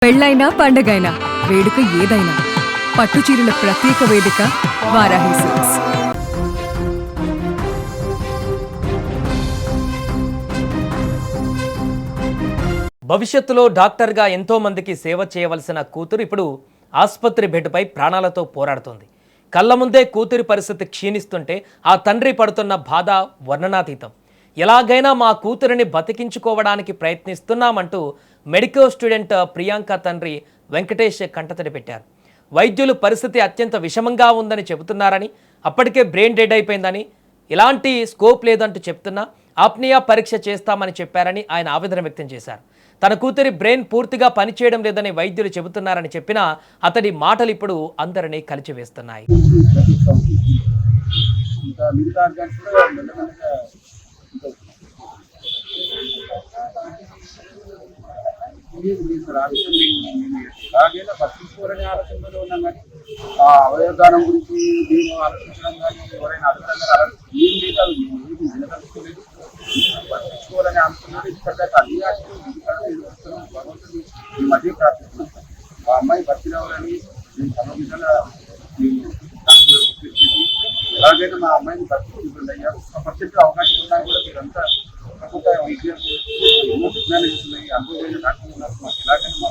పెళ్ళైనా పండగైనా వేడుక ఏదైనా పట్టుచీరల ప్రత్యేక వేదిక వారాహి సిల్క్స్. భవిష్యత్తులో డాక్టర్గా ఎంతో మందికి సేవ చేయవలసిన కూతురు ఇప్పుడు ఆసుపత్రి బెడ్పై ప్రాణాలతో పోరాడుతోంది. కళ్ళ ముందే కూతురి పరిస్థితి క్షీణిస్తుంటే ఆ తండ్రి పడుతున్న బాధ వర్ణనాతీతం. ఎలాగైనా మా కూతురిని బతికించుకోవడానికి ప్రయత్నిస్తున్నామంటూ మెడికల్ స్టూడెంట్ ప్రియాంక తండ్రి వెంకటేష్ కంటతడి పెట్టారు. వైద్యులు పరిస్థితి అత్యంత విషమంగా ఉందని చెబుతున్నారని, అప్పటికే బ్రెయిన్ డెడ్ అయిపోయిందని, ఇలాంటి స్కోప్ లేదంటూ చెప్తున్నా ఆప్నియా పరీక్ష చేస్తామని చెప్పారని ఆయన ఆవేదన వ్యక్తం చేశారు. తన కూతురి బ్రెయిన్ పూర్తిగా పనిచేయడం లేదని వైద్యులు చెబుతున్నారని చెప్పినా అతడి మాటలు ఇప్పుడు అందరినీ కలిచివేస్తున్నాయి. ఎలాగైనా పట్టించుకోవాలని ఆలోచనలో ఉన్నాం, కానీ ఆ అవయవదానం గురించి నేను ఆలోచించడం కానీ ఎవరైనా అడగడం ఏం లేదు, ఏమి వినదలుచుకోలేదు. పట్టించుకోవాలని ఆలోచనలో ఇప్పటిదాకా అన్ని ఆశలు భగవంతుని ఈ మధ్య ప్రార్థిస్తున్నాం. ఆ అమ్మాయి బతికినవాలని నేను సమయంగా ఎలాగైనా మా అమ్మాయిని బతికించుకుంటుంది. అయ్యా 1% అవకాశం ఉన్నా కూడా మీరంతా ప్రభుత్వ వైద్యం ఎన్నో విజ్ఞానం ఇస్తున్నాయి, అనుభవమైన డాక్టర్లు ఉన్నారు. మాకు ఎలాగైనా మా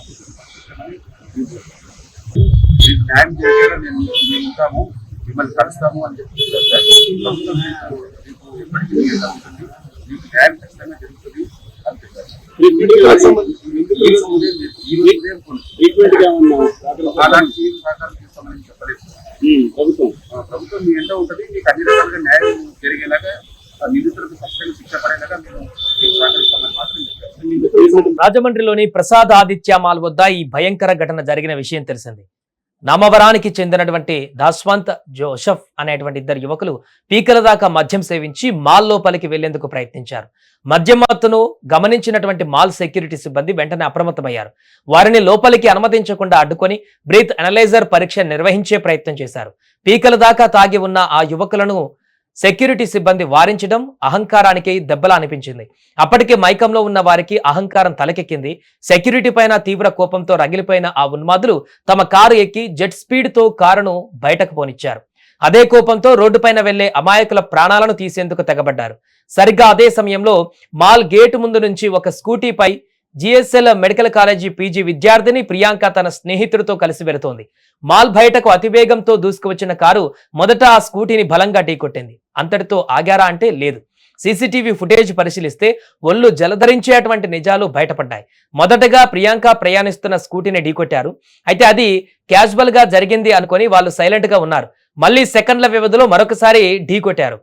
న్యాయం చేయాలో మేము ఉంటాము, మిమ్మల్ని కలుస్తాము అని చెప్పి ప్రభుత్వం మీకు ఎప్పటికీ జరుగుతుంది, మీకు న్యాయం ఖచ్చితంగా జరుగుతుంది అలాంటి సహకారం చేస్తామని చెప్పలేదు. ప్రభుత్వం మీ ఎంతో ఉంటుంది, మీకు అన్ని రకాలుగా న్యాయం జరిగేలాగా నిందితులకు ఖచ్చితంగా శిక్ష పడేలాగా మేము సహకరిస్తామని మాత్రం చెప్పారు. రాజమండ్రిలోని ప్రసాద్ ఆదిత్య మాల్ వద్ద ఈ భయంకర ఘటన జరిగిన విషయం తెలిసింది. నామవరానికి చెందినటువంటి దాస్వంత్ జోసెఫ్ అనేటువంటి ఇద్దరు యువకులు పీకల దాకా మద్యం సేవించి మాల్ లోపలికి వెళ్లేందుకు ప్రయత్నించారు. మద్యం మత్తును గమనించినటువంటి మాల్ సెక్యూరిటీ సిబ్బంది వెంటనే అప్రమత్తమయ్యారు. వారిని లోపలికి అనుమతించకుండా అడ్డుకొని బ్రీత్ అనలైజర్ పరీక్ష నిర్వహించే ప్రయత్నం చేశారు. పీకల దాకా తాగి ఉన్న ఆ యువకులను సెక్యూరిటీ సిబ్బంది వారించడం అహంకారానికి దెబ్బలా అనిపించింది. అప్పటికే మైకంలో ఉన్న వారికి అహంకారం తలకెక్కింది. సెక్యూరిటీ పైన తీవ్ర కోపంతో రగిలిపోయిన ఆ ఉన్మాదులు తమ కారు ఎక్కి జెట్ స్పీడ్ తో కారును బయటకు పోనిచ్చారు. అదే కోపంతో రోడ్డుపైన వెళ్లే అమాయకుల ప్రాణాలను తీసేందుకు తెగబడ్డారు. సరిగ్గా అదే సమయంలో మాల్ గేటు ముందు నుంచి ఒక స్కూటీపై జిఎస్ఎల్ మెడికల్ కాలేజీ పీజీ విద్యార్థిని ప్రియాంక తన స్నేహితుడితో కలిసి వెళుతోంది. మాల్ బయటకు అతివేగంతో దూసుకువచ్చిన కారు మొదట ఆ స్కూటీని బలంగా ఢీకొట్టింది. అంతటితో ఆగారా అంటే లేదు. సీసీటీవీ ఫుటేజ్ పరిశీలిస్తే ఒళ్ళు జలధరించేటువంటి నిజాలు బయటపడ్డాయి. మొదటగా ప్రియాంక ప్రయాణిస్తున్న స్కూటీని ఢీకొట్టారు. అయితే అది క్యాజువల్ గా జరిగింది అనుకొని వాళ్ళు సైలెంట్ గా ఉన్నారు. మళ్ళీ సెకండ్ల వ్యవధిలో మరొకసారి ఢీకొట్టారు.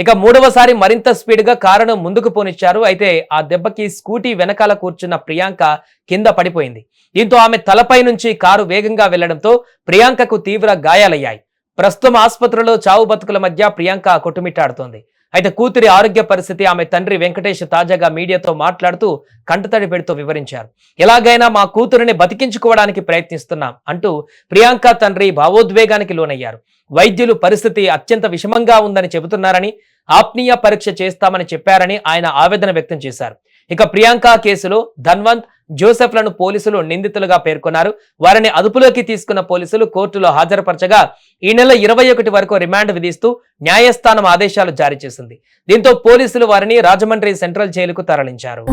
ఇక మూడవసారి మరింత స్పీడ్ గా కారును ముందుకు పోనిచ్చారు. అయితే ఆ దెబ్బకి స్కూటీ వెనకాల కూర్చున్న ప్రియాంక కింద పడిపోయింది. దీంతో ఆమె తలపై నుంచి కారు వేగంగా వెళ్లడంతో ప్రియాంకకు తీవ్ర గాయాలయ్యాయి. ప్రస్తుతం ఆసుపత్రిలో చావు బతుకుల మధ్య ప్రియాంక కొట్టుమిట్టాడుతోంది. అయితే కూతురి ఆరోగ్య పరిస్థితి ఆమె తండ్రి వెంకటేష్ తాజాగా మీడియాతో మాట్లాడుతూ కంటతడి పెడుతూ వివరించారు. ఎలాగైనా మా కూతురిని బతికించుకోవడానికి ప్రయత్నిస్తున్నాం అంటూ ప్రియాంక తండ్రి భావోద్వేగానికి లోనయ్యారు. వైద్యులు పరిస్థితి అత్యంత విషమంగా ఉందని చెబుతున్నారని, ఆప్నియా పరీక్ష చేస్తామని చెప్పారని ఆయన ఆవేదన వ్యక్తం చేశారు. ఇక ప్రియాంక కేసులో ధన్వంత్ జోసెఫ్లను పోలీసులు నిందితులుగా పేర్కొన్నారు. వారిని అదుపులోకి తీసుకున్న పోలీసులు కోర్టులో హాజరుపరచగా ఈ నెల 21 వరకు రిమాండ్ విధిస్తూ న్యాయస్థానం ఆదేశాలు జారీ చేసింది. దీంతో పోలీసులు వారిని రాజమండ్రి సెంట్రల్ జైలుకు తరలించారు.